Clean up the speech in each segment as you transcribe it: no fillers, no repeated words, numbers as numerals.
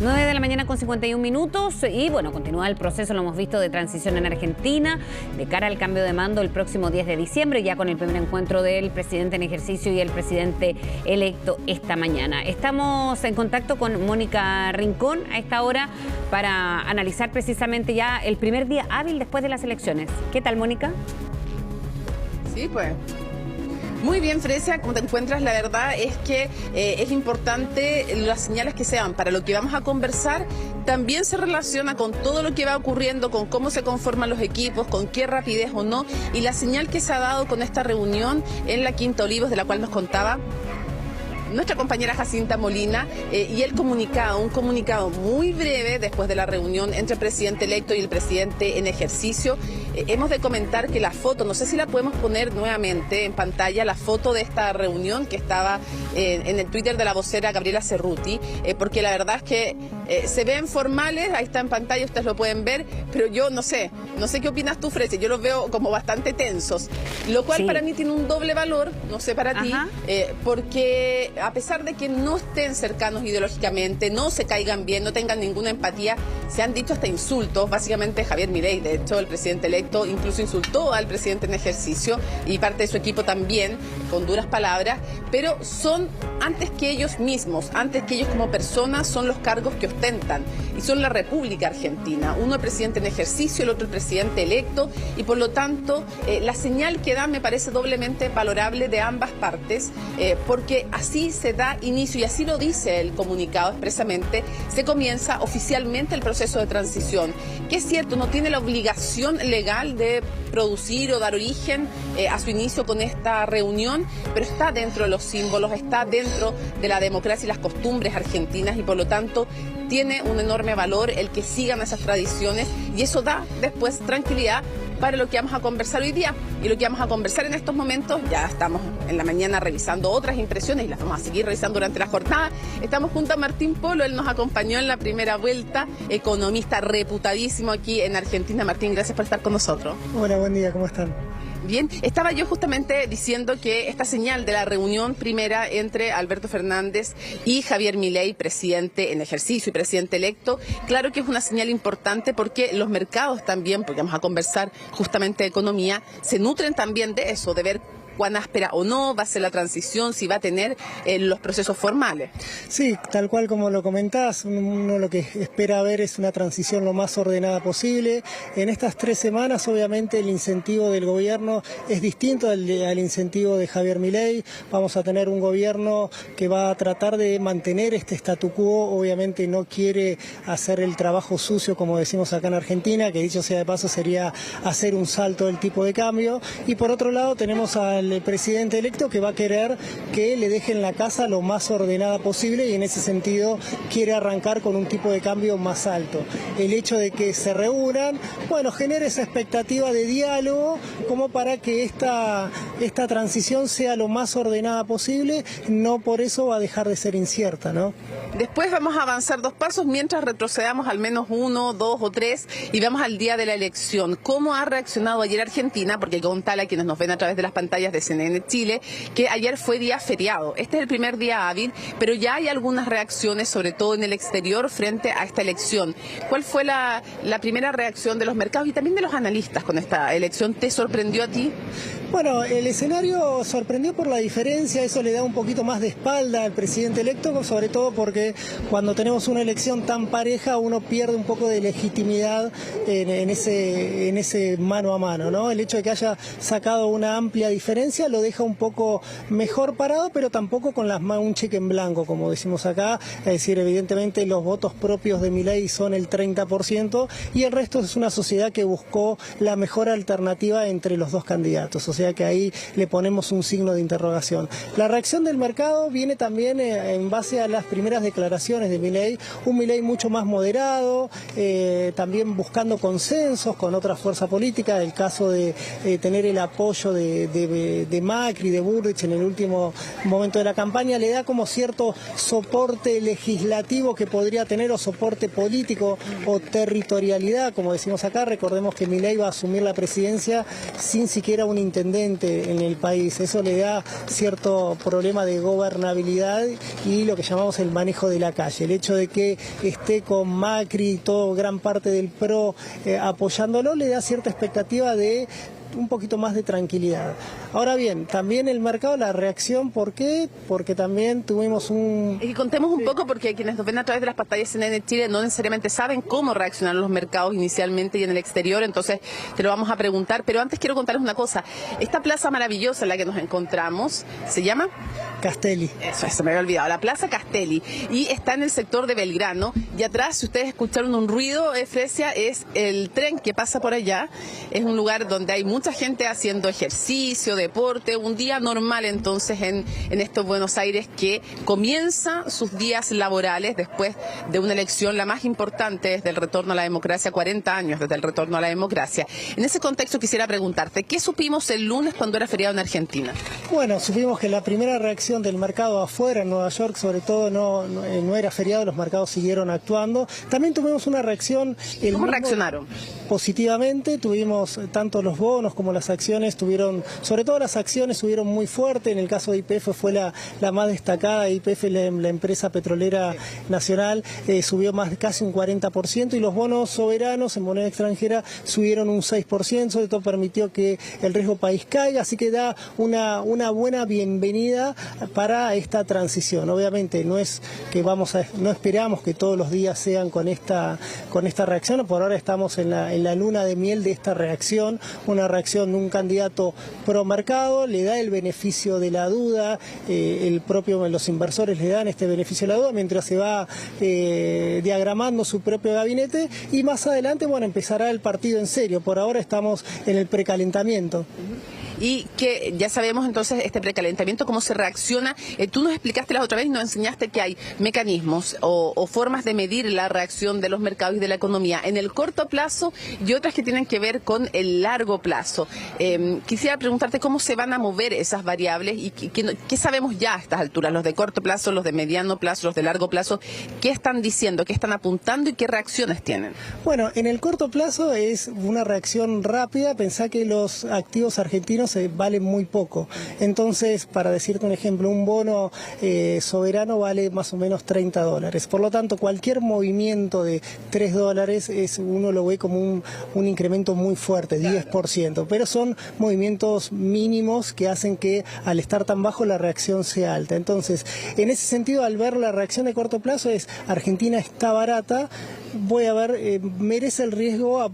9 de la mañana con 51 minutos y bueno, continúa el proceso, lo hemos visto, de transición en Argentina de cara al cambio de mando el próximo 10 de diciembre, ya con el primer encuentro del presidente en ejercicio y el presidente electo esta mañana. Estamos en contacto con Mónica Rincón a esta hora para analizar precisamente ya el primer día hábil después de las elecciones. ¿Qué tal, Mónica? Sí, pues. Muy bien, Fresia, ¿cómo te encuentras? La verdad es que es importante las señales que sean para lo que vamos a conversar. También se relaciona con todo lo que va ocurriendo, con cómo se conforman los equipos, con qué rapidez o no, y la señal que se ha dado con esta reunión en la Quinta Olivos, de la cual nos contaba nuestra compañera Jacinta Molina, y el comunicado, un comunicado muy breve después de la reunión entre el presidente electo y el presidente en ejercicio. Hemos de comentar que la foto, no sé si la podemos poner nuevamente en pantalla, la foto de esta reunión que estaba en el Twitter de la vocera Gabriela Cerruti, porque la verdad es que se ven formales, ahí está en pantalla, ustedes lo pueden ver, pero yo no sé qué opinas tú, Fresia, yo los veo como bastante tensos, lo cual sí, para mí tiene un doble valor, no sé para ti, porque a pesar de que no estén cercanos ideológicamente, no se caigan bien, no tengan ninguna empatía, se han dicho hasta insultos. Básicamente Javier Milei, de hecho, el presidente electo, incluso insultó al presidente en ejercicio y parte de su equipo también, con duras palabras, pero son, antes que ellos mismos, antes que ellos como personas, son los cargos que ostentan y son la República Argentina. Uno el presidente en ejercicio, el otro el presidente electo, y por lo tanto la señal que da me parece doblemente valorable de ambas partes, porque así se da inicio, y así lo dice el comunicado expresamente, se comienza oficialmente el proceso de transición, que es cierto, no tiene la obligación legal de producir o dar origen a su inicio con esta reunión, pero está dentro de los símbolos, está dentro de la democracia y las costumbres argentinas, y por lo tanto tiene un enorme valor el que sigan esas tradiciones, y eso da después tranquilidad para lo que vamos a conversar hoy día. Y lo que vamos a conversar en estos momentos, ya estamos en la mañana revisando otras impresiones y las vamos a seguir revisando durante la jornada. Estamos junto a Martín Polo, él nos acompañó en la primera vuelta, economista reputadísimo aquí en Argentina. Martín, gracias por estar con nosotros. Hola, buen día, ¿cómo están? Bien, estaba yo justamente diciendo que esta señal de la reunión primera entre Alberto Fernández y Javier Milei, presidente en ejercicio y presidente electo, claro que es una señal importante porque los mercados también, porque vamos a conversar justamente de economía, se nutren también de eso, de ver cuán áspera o no va a ser la transición, si va a tener los procesos formales. Sí, tal cual como lo comentás, uno lo que espera ver es una transición lo más ordenada posible. En estas 3 semanas, obviamente, el incentivo del gobierno es distinto al incentivo de Javier Milei. Vamos a tener un gobierno que va a tratar de mantener este statu quo, obviamente no quiere hacer el trabajo sucio, como decimos acá en Argentina, que dicho sea de paso sería hacer un salto del tipo de cambio. Y por otro lado tenemos al presidente electo que va a querer que le dejen la casa lo más ordenada posible, y en ese sentido quiere arrancar con un tipo de cambio más alto. El hecho de que se reúnan, bueno, genera esa expectativa de diálogo como para que esta transición sea lo más ordenada posible, no por eso va a dejar de ser incierta, ¿no? Después vamos a avanzar 2 pasos mientras retrocedamos al menos 1, 2 o 3 y vamos al día de la elección. ¿Cómo ha reaccionado ayer Argentina? Porque hay que contarle a quienes nos ven a través de las pantallas de CNN Chile que ayer fue día feriado. Este es el primer día hábil, pero ya hay algunas reacciones, sobre todo en el exterior, frente a esta elección. ¿Cuál fue la primera reacción de los mercados y también de los analistas con esta elección? ¿Te sorprendió a ti? Bueno, el escenario sorprendió por la diferencia, eso le da un poquito más de espalda al presidente electo, sobre todo porque cuando tenemos una elección tan pareja uno pierde un poco de legitimidad en ese mano a mano, ¿no? El hecho de que haya sacado una amplia diferencia lo deja un poco mejor parado, pero tampoco con un cheque en blanco, como decimos acá. Es decir, evidentemente los votos propios de Milei son el 30% y el resto es una sociedad que buscó la mejor alternativa entre los dos candidatos. O sea que ahí le ponemos un signo de interrogación. La reacción del mercado viene también en base a las primeras declaraciones de Milei, un Milei mucho más moderado, también buscando consensos con otra fuerza política. El caso de tener el apoyo de Macri, de Burrich en el último momento de la campaña, le da como cierto soporte legislativo que podría tener, o soporte político o territorialidad, como decimos acá. Recordemos que Milei va a asumir la presidencia sin siquiera un intendente en el país. Eso le da cierto problema de gobernabilidad y lo que llamamos el manejo manejo de la calle. El hecho de que esté con Macri y toda gran parte del PRO apoyándolo le da cierta expectativa de un poquito más de tranquilidad. Ahora bien, también el mercado, la reacción, ¿por qué? Porque también tuvimos Y contemos un poco, porque quienes nos ven a través de las pantallas en Chile no necesariamente saben cómo reaccionaron los mercados inicialmente y en el exterior, entonces te lo vamos a preguntar, pero antes quiero contarles una cosa. Esta plaza maravillosa en la que nos encontramos, ¿se llama? Castelli. Eso, se me había olvidado, la Plaza Castelli, y está en el sector de Belgrano, y atrás, si ustedes escucharon un ruido, Fresia, es el tren que pasa por allá. Es un lugar donde hay mucha gente haciendo ejercicio, deporte, un día normal entonces en estos Buenos Aires, que comienza sus días laborales después de una elección la más importante desde el retorno a la democracia, 40 años desde el retorno a la democracia. En ese contexto quisiera preguntarte, ¿qué supimos el lunes cuando era feriado en Argentina? Bueno, supimos que la primera reacción del mercado afuera, en Nueva York sobre todo, no era feriado, los mercados siguieron actuando. También tuvimos una reacción... ¿Cómo reaccionaron? Positivamente, tuvimos tanto los bonos como las acciones, sobre todo las acciones subieron muy fuerte. En el caso de YPF fue la más destacada. YPF, la empresa petrolera nacional, subió casi un 40%, y los bonos soberanos en moneda extranjera subieron un 6%. Esto permitió que el riesgo país caiga, así que da una buena bienvenida para esta transición. Obviamente no esperamos que todos los días sean con esta reacción. Por ahora estamos en la luna de miel de esta reacción, una reacción de un candidato pro mercado, le da el beneficio de la duda, los inversores le dan este beneficio de la duda mientras se va diagramando su propio gabinete, y más adelante, bueno, empezará el partido en serio. Por ahora estamos en el precalentamiento. Y que ya sabemos entonces este precalentamiento, cómo se reacciona. Tú nos explicaste la otra vez y nos enseñaste que hay mecanismos o formas de medir la reacción de los mercados y de la economía en el corto plazo y otras que tienen que ver con el largo plazo. Quisiera preguntarte cómo se van a mover esas variables y qué sabemos ya a estas alturas, los de corto plazo, los de mediano plazo, los de largo plazo, qué están diciendo, qué están apuntando y qué reacciones tienen. Bueno, en el corto plazo es una reacción rápida. Pensá que los activos argentinos valen muy poco. Entonces, para decirte un ejemplo, un bono soberano vale más o menos $30. Por lo tanto, cualquier movimiento de $3 uno lo ve como un incremento muy fuerte, 10%. Pero son movimientos mínimos que hacen que al estar tan bajo la reacción sea alta. Entonces, en ese sentido, al ver la reacción de corto plazo Argentina está barata, merece el riesgo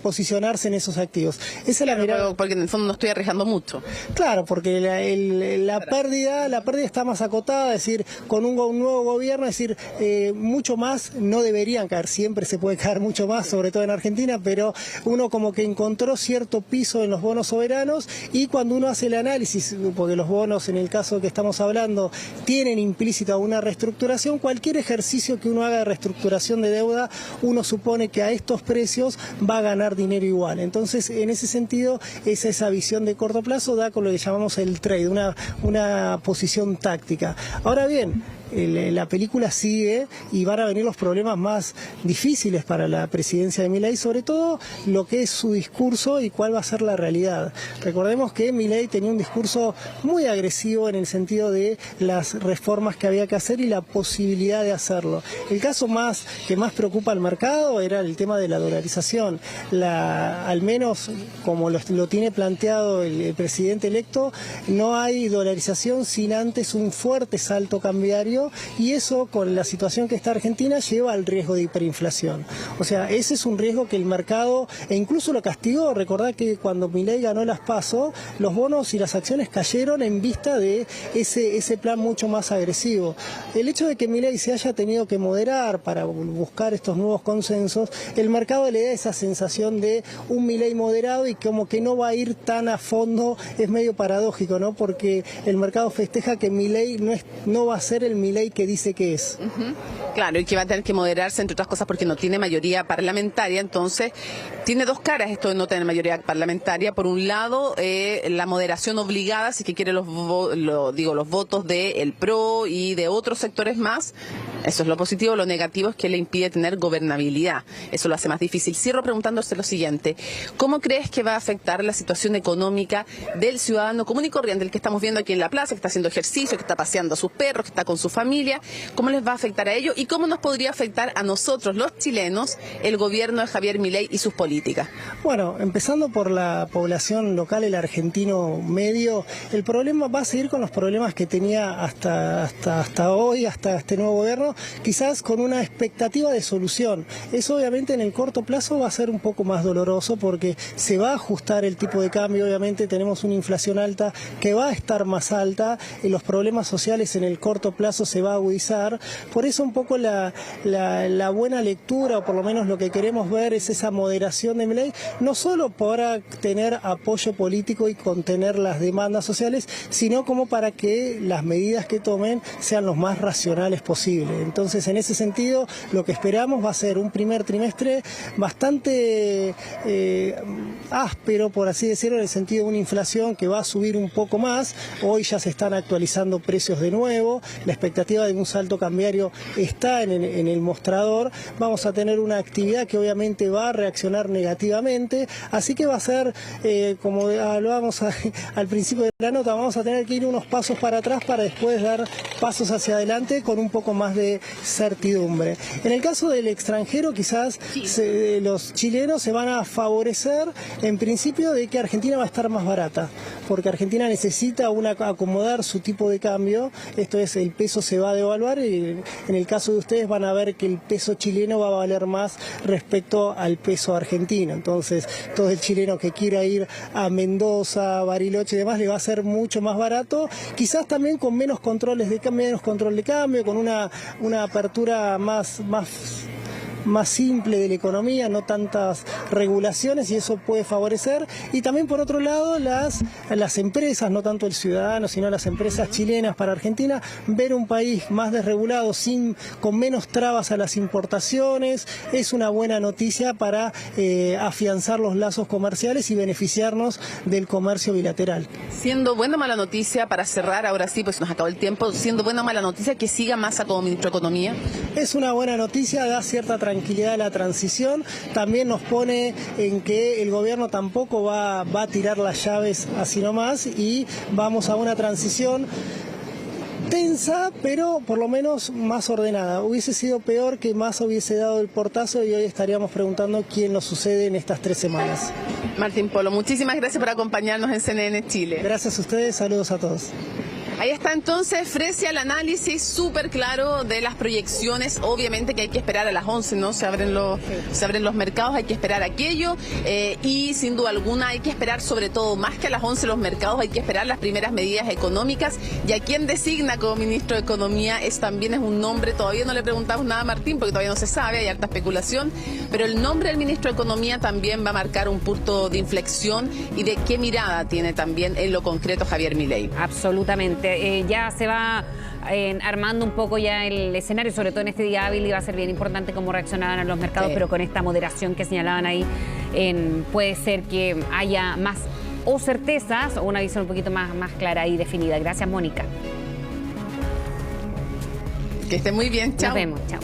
posicionarse en esos activos. Esa es la mirada. Porque en el fondo no estoy arriesgando mucho. Claro, porque la pérdida está más acotada, es decir, con un nuevo gobierno, es decir, mucho más no deberían caer, siempre se puede caer mucho más, sobre todo en Argentina, pero uno como que encontró cierto piso en los bonos soberanos, y cuando uno hace el análisis, porque los bonos en el caso que estamos hablando tienen implícita una reestructuración, cualquier ejercicio que uno haga de reestructuración de deuda, uno supone que a estos precios va a ganar dinero igual. Entonces, en ese sentido, esa visión de corto plazo da con lo que llamamos el trade, una posición táctica. Ahora bien, la película sigue y van a venir los problemas más difíciles para la presidencia de Milei, sobre todo lo que es su discurso y cuál va a ser la realidad. Recordemos que Milei tenía un discurso muy agresivo en el sentido de las reformas que había que hacer y la posibilidad de hacerlo. El caso que más preocupa al mercado era el tema de la dolarización. Al menos como lo tiene planteado el presidente electo, no hay dolarización sin antes un fuerte salto cambiario, y eso, con la situación que está Argentina, lleva al riesgo de hiperinflación. O sea, ese es un riesgo que el mercado, incluso lo castigó. Recordá que cuando Milei ganó las PASO, los bonos y las acciones cayeron en vista de ese plan mucho más agresivo. El hecho de que Milei se haya tenido que moderar para buscar estos nuevos consensos, el mercado le da esa sensación de un Milei moderado y como que no va a ir tan a fondo. Es medio paradójico, ¿no? Porque el mercado festeja que Milei no va a ser el Milei que dice que es. Claro, y que va a tener que moderarse, entre otras cosas, porque no tiene mayoría parlamentaria. Entonces, tiene dos caras esto de no tener mayoría parlamentaria. Por un lado, la moderación obligada, si que quiere los votos del PRO y de otros sectores más. Eso es lo positivo. Lo negativo es que le impide tener gobernabilidad. Eso lo hace más difícil. Cierro preguntándose lo siguiente: ¿cómo crees que va a afectar la situación económica del ciudadano común y corriente, el que estamos viendo aquí en la plaza, que está haciendo ejercicio, que está paseando a sus perros, que está con su familia, cómo les va a afectar a ellos y cómo nos podría afectar a nosotros, los chilenos, el gobierno de Javier Milei y sus políticas. Bueno, empezando por la población local, el argentino medio, el problema va a seguir con los problemas que tenía hasta hoy, hasta este nuevo gobierno, quizás con una expectativa de solución. Eso obviamente en el corto plazo va a ser un poco más doloroso porque se va a ajustar el tipo de cambio, obviamente tenemos una inflación alta que va a estar más alta, y los problemas sociales en el corto plazo se va a agudizar. Por eso un poco la buena lectura, o por lo menos lo que queremos ver, es esa moderación de Milei, no solo para tener apoyo político y contener las demandas sociales, sino como para que las medidas que tomen sean lo más racionales posible. Entonces, en ese sentido, lo que esperamos va a ser un primer trimestre bastante áspero, por así decirlo, en el sentido de una inflación que va a subir un poco más. Hoy ya se están actualizando precios de nuevo, la expectativa de un salto cambiario está en el mostrador. Vamos a tener una actividad que obviamente va a reaccionar negativamente, así que va a ser, como hablábamos al principio de la nota, vamos a tener que ir unos pasos para atrás para después dar pasos hacia adelante con un poco más de certidumbre. En el caso del extranjero, quizás los chilenos se van a favorecer en principio de que Argentina va a estar más barata, porque Argentina necesita acomodar su tipo de cambio, esto es, el peso se va a devaluar y en el caso de ustedes van a ver que el peso chileno va a valer más respecto al peso argentino. Entonces, todo el chileno que quiera ir a Mendoza, Bariloche y demás le va a ser mucho más barato, quizás también con menos control de cambio, con una apertura más simple de la economía, no tantas regulaciones, y eso puede favorecer. Y también, por otro lado, las empresas, no tanto el ciudadano, sino las empresas chilenas para Argentina, ver un país más desregulado, con menos trabas a las importaciones, es una buena noticia para afianzar los lazos comerciales y beneficiarnos del comercio bilateral. Siendo buena o mala noticia, para cerrar, ahora sí, pues nos acabó el tiempo, siendo buena o mala noticia que siga Massa como ministro de Economía. Es una buena noticia, da cierta tranquilidad a la transición, también nos pone en que el gobierno tampoco va a tirar las llaves así nomás, y vamos a una transición tensa, pero por lo menos más ordenada. Hubiese sido peor que Massa hubiese dado el portazo y hoy estaríamos preguntando quién nos sucede en estas 3 semanas. Martín Polo, muchísimas gracias por acompañarnos en CNN Chile. Gracias a ustedes, saludos a todos. Ahí está entonces, Fresia, el análisis súper claro de las proyecciones. Obviamente que hay que esperar a las 11, ¿no? Se abren los mercados, hay que esperar aquello. Y sin duda alguna hay que esperar, sobre todo, más que a las 11 los mercados, hay que esperar las primeras medidas económicas. Y a quien designa como ministro de Economía también es un nombre, todavía no le preguntamos nada a Martín porque todavía no se sabe, hay harta especulación. Pero el nombre del ministro de Economía también va a marcar un punto de inflexión y de qué mirada tiene también en lo concreto Javier Milei. Absolutamente. Ya se va armando un poco ya el escenario, sobre todo en este día hábil, y va a ser bien importante cómo reaccionaban a los mercados, pero con esta moderación que señalaban ahí, puede ser que haya más o certezas o una visión un poquito más clara y definida. Gracias, Mónica. Que esté muy bien. Chao. Nos vemos. Chao.